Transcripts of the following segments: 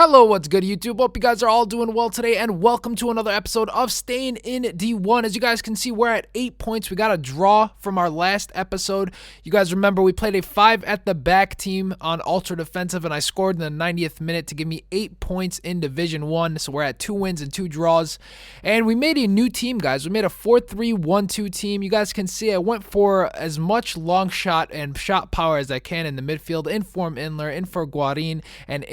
Hello, what's good, YouTube? Hope you guys are all doing well today, and welcome to another episode of Staying in D1. As you guys can see, we're at 8 points. We got a draw from our last episode. You guys remember we played a 5 at the back team on ultra defensive, and I scored in the 90th minute to give me 8 points in Division 1. So we're at 2 wins and 2 draws. And we made a new team, guys. We made a 4-3-1-2 team. You guys can see I went for as much long shot and shot power as I can in the midfield. Inform Inler, Infor Guarin, and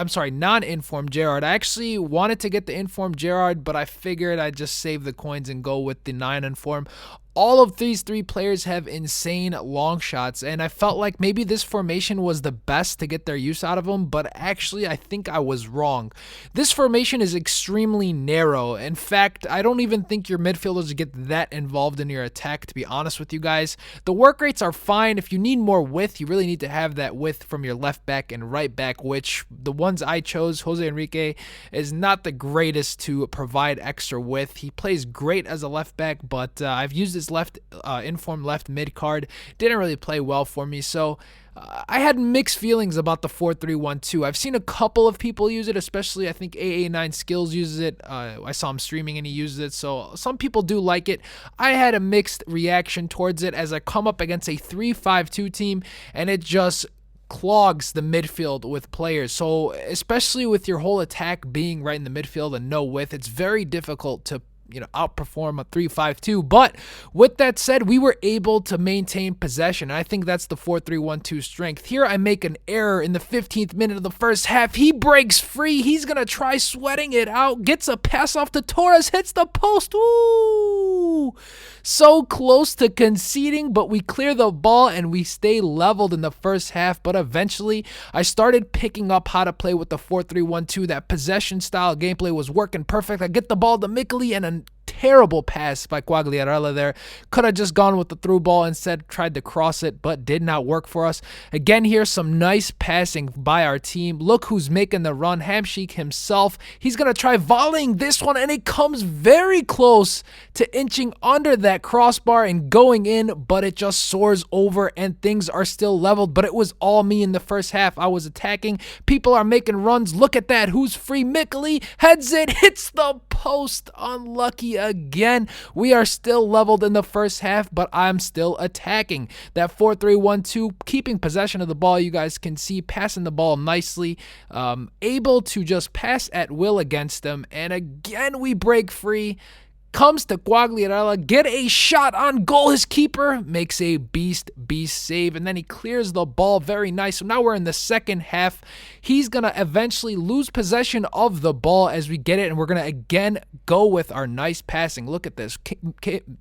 non-informed Gerard. I actually wanted to get the informed Gerard, but I figured I'd just save the coins and go with the non-informed. All of these three players have insane long shots, and I felt like maybe this formation was the best to get their use out of them, but actually I think I was wrong. This formation is extremely narrow. In fact, I don't even think your midfielders get that involved in your attack, to be honest with you guys. The work rates are fine. If you need more width, you really need to have that width from your left back and right back, which the ones I chose, Jose Enrique, is not the greatest to provide extra width. He plays great as a left back, but I've used his informed left mid card. Didn't really play well for me, so I had mixed feelings about the 4-3-1-2. I've seen a couple of people use it, especially I think AA9 Skills uses it. I saw him streaming and he uses it, so some people do like it. I had a mixed reaction towards it as I come up against a 3-5-2 team, and it just clogs the midfield with players. So especially with your whole attack being right in the midfield and no width, it's very difficult to outperform a 3-5-2. But with that said, we were able to maintain possession. I think that's the 4-3-1-2 strength. Here I make an error in the 15th minute of the first half. He breaks free. He's going to try sweating it out. Gets a pass off to Torres. Hits the post. Ooh! So close to conceding, but we clear the ball and we stay leveled in the first half. But eventually, I started picking up how to play with the 4-3-1-2. That possession style gameplay was working perfect. I get the ball to Mikeli and a terrible pass by Quagliarella there. Could have just gone with the through ball, instead tried to cross it, but did not work for us. Again here, some nice passing by our team. Look who's making the run, Hamsik himself. He's going to try volleying this one, and it comes very close to inching under that crossbar and going in, but it just soars over and things are still leveled. But it was all me in the first half. I was attacking. People are making runs. Look at that. Who's free? Mikeli heads it, hits the post. Unlucky again. We are still leveled in the first half, but I'm still attacking. That 4-3-1-2, keeping possession of the ball, you guys can see, passing the ball nicely, able to just pass at will against them. And again, we break free. Comes to Quagliarella, get a shot on goal. His keeper makes a beast save, and then he clears the ball very nice. So now we're in the second half. He's going to eventually lose possession of the ball as we get it, and we're going to again go with our nice passing. Look at this,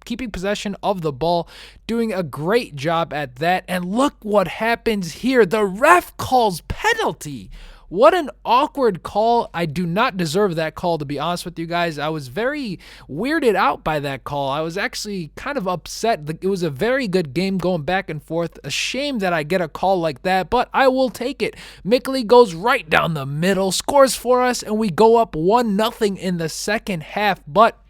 keeping possession of the ball, doing a great job at that. And look what happens here. The ref calls penalty. What an awkward call. I do not deserve that call, to be honest with you guys. I was very weirded out by that call. I was actually kind of upset. It was a very good game going back and forth. A shame that I get a call like that, but I will take it. Mikeli goes right down the middle, scores for us, and we go up 1-0 in the second half. But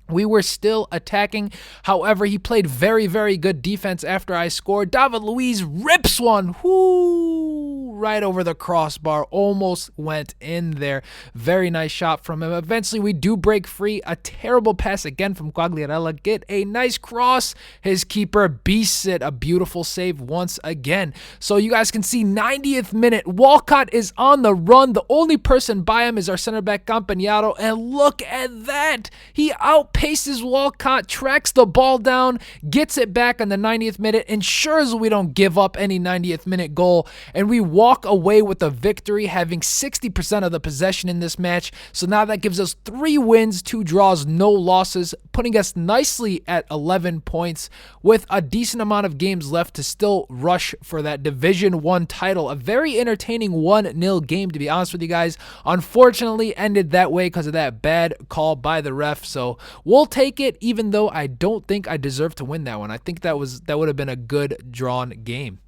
we were still attacking. However, he played very, very good defense after I scored. David Luiz rips one. Whoo! Right over the crossbar. Almost went in there. Very nice shot from him. Eventually, we do break free. A terrible pass again from Quagliarella. Get a nice cross. His keeper beasts it. A beautiful save once again. So you guys can see 90th minute. Walcott is on the run. The only person by him is our center back Campagnaro. And look at that. He outpaces Walcott, tracks the ball down, gets it back on the 90th minute, ensures we don't give up any 90th minute goal, and we walk away with a victory, having 60% of the possession in this match. So now that gives us 3 wins, 2 draws, no losses, putting us nicely at 11 points with a decent amount of games left to still rush for that Division 1 title. A very entertaining 1-0 game, to be honest with you guys. Unfortunately, ended that way because of that bad call by the ref. So we'll take it, even though I don't think I deserve to win that one. I think that would have been a good drawn game.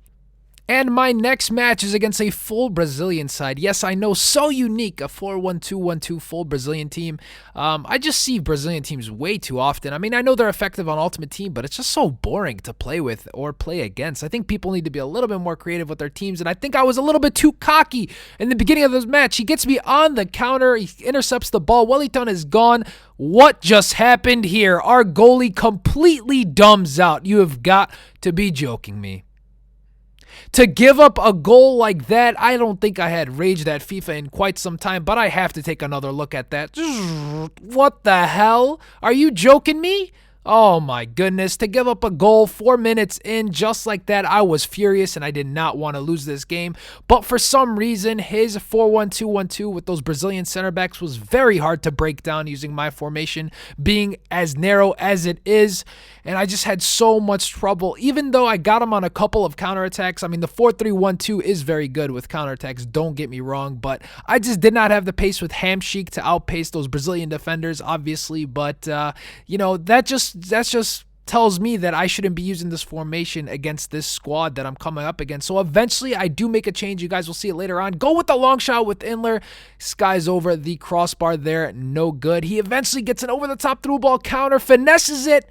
And my next match is against a full Brazilian side. Yes, I know, so unique, a 4-1-2-1-2 full Brazilian team. I just see Brazilian teams way too often. I mean, I know they're effective on Ultimate Team, but it's just so boring to play with or play against. I think people need to be a little bit more creative with their teams, and I think I was a little bit too cocky in the beginning of this match. He gets me on the counter. He intercepts the ball. Wellington is gone. What just happened here? Our goalie completely dumbs out. You have got to be joking me. To give up a goal like that, I don't think I had raged at FIFA in quite some time, but I have to take another look at that. What the hell? Are you joking me? Oh my goodness, to give up a goal 4 minutes in just like that, I was furious and I did not want to lose this game. But for some reason, his 4-1-2-1-2 with those Brazilian center backs was very hard to break down using my formation, being as narrow as it is. And I just had so much trouble, even though I got him on a couple of counterattacks. I mean, the 4-3-1-2 is very good with counterattacks, don't get me wrong, but I just did not have the pace with Hamsik to outpace those Brazilian defenders, obviously. But, you know, that just tells me that I shouldn't be using this formation against this squad that I'm coming up against. So eventually I do make a change. You guys will see it later on. Go with the long shot with Inler. Skies over the crossbar there. No good. He eventually gets an over-the-top through ball counter. Finesses it.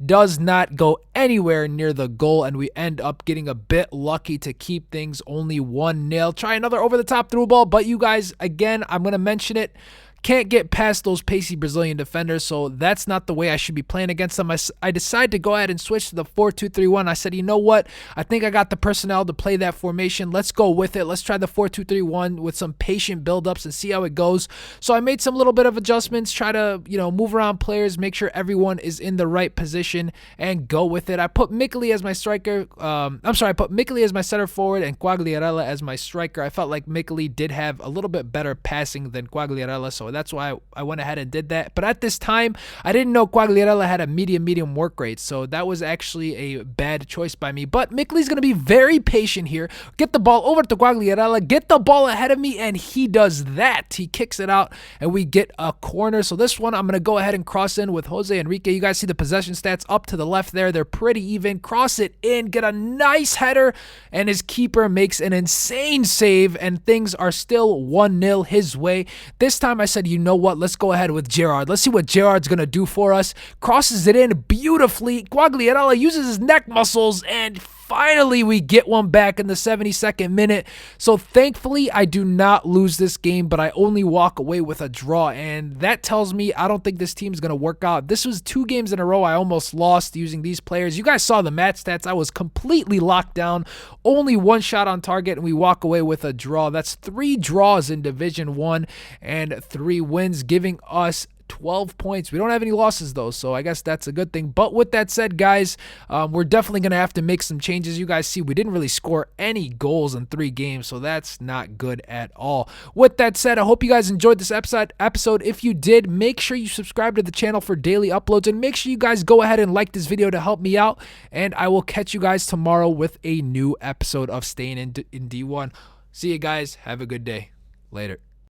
Does not go anywhere near the goal, and we end up getting a bit lucky to keep things only 1-0. Try another over-the-top through ball, but you guys, again, I'm going to mention it, can't get past those pacey Brazilian defenders, so that's not the way I should be playing against them. I decided to go ahead and switch to the 4-2-3-1. I said, you know what? I think I got the personnel to play that formation. Let's go with it. Let's try the 4-2-3-1 with some patient buildups and see how it goes. So I made some little bit of adjustments, try to, you know, move around players, make sure everyone is in the right position, and go with it. I put Mikeli as my striker. I put Mikeli as my center forward and Quagliarella as my striker. I felt like Mikeli did have a little bit better passing than Quagliarella, so that's why I went ahead and did that. But at this time, I didn't know Quagliarella had a medium work rate, so that was actually a bad choice by me. But Mikeli's going to be very patient here. Get the ball over to Quagliarella, get the ball ahead of me, and he does that. He kicks it out, and we get a corner. So this one, I'm going to go ahead and cross in with Jose Enrique. You guys see the possession stats up to the left there. They're pretty even. Cross it in, get a nice header, and his keeper makes an insane save, and things are still 1-0 his way. This time I said, you know what? Let's go ahead with Gerard. Let's see what Gerard's going to do for us. Crosses it in beautifully. Quagliarella uses his neck muscles, and finally we get one back in the 72nd minute. So thankfully I do not lose this game, but I only walk away with a draw, and that tells me I don't think this team's going to work out. This was 2 games in a row I almost lost using these players. You guys saw the match stats. I was completely locked down. Only 1 shot on target, and we walk away with a draw. That's 3 draws in Division 1 and 3 wins, giving us 12 points. We don't have any losses though, so I guess that's a good thing. But with that said, guys, we're definitely going to have to make some changes. You guys see we didn't really score any goals in 3 games, so that's not good at all. With that said, I hope you guys enjoyed this episode. If you did, make sure you subscribe to the channel for daily uploads, and make sure you guys go ahead and like this video to help me out, and I will catch you guys tomorrow with a new episode of Staying in D1. See you guys. Have a good day. Later.